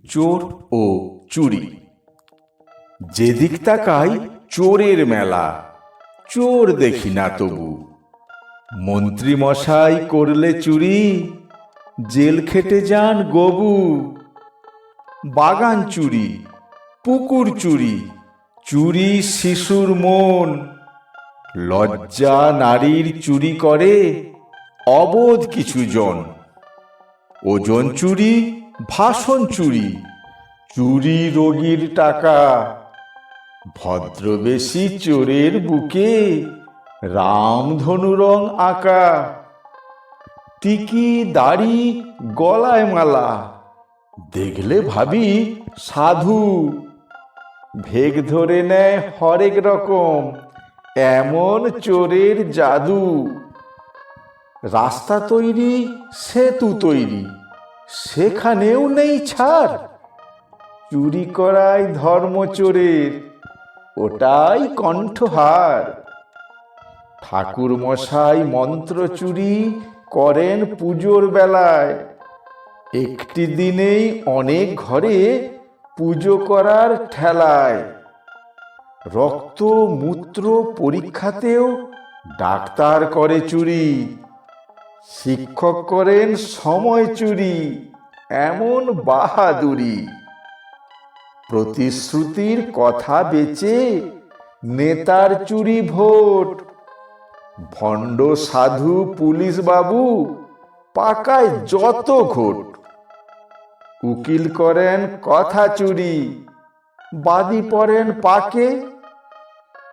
চোর ও চুরি। যেদিক তাকাই চোরের মেলা, চোর দেখি না তবু। মন্ত্রী মশাই করলে চুরি, জেল খেটে যান গবু। বাগান চুরি, পুকুর চুরি, চুরি শিশুর মন। লজ্জা নারীর চুরি করে অবোধ কিছু জন। ওজন চুরি, ভাষণ চুরি, চুরি রোগীর টাকা। ভদ্রবেশী চোরের বুকে রামধনু রং আঁকা। টিকি দাড়ি গলায় মালা, দেখলে ভাবি সাধু। ভেগ ধরে নেয় হরেক রকম, এমন চোরের জাদু। রাস্তা তৈরি, সেতু তৈরি, সেখানেও নেই ছাড়। চুরি করাই ধর্ম চোরের, ওটাই কণ্ঠহার। ঠাকুর মশাই মন্ত্র চুরি করেন পুজোর বেলায়। একটি দিনেই অনেক ঘরে পুজো করার ঠেলায়। রক্ত মূত্র পরীক্ষাতেও ডাক্তার করে চুরি। শিক্ষক করেন সময় চুরি, এমন বাহাদুরি। প্রতিশ্রুতির কথা বেচে নেতার চুরি ভোট। ভণ্ড সাধু পুলিশ বাবু পাকায় যত ঘোট। উকিল করেন কথা চুরি, বাদী পড়েন পাকে।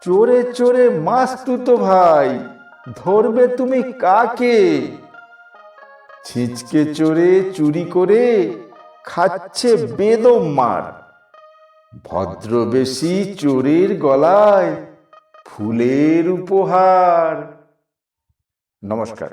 চোরে চোরে মাস্তুতো ভাই, ধরবে তুমি কাকে? ছিচকে চোরে চুরি করে খাচ্ছে বেদম মার। ভদ্রবেশী চোরের গলায় ফুলের উপহার। নমস্কার।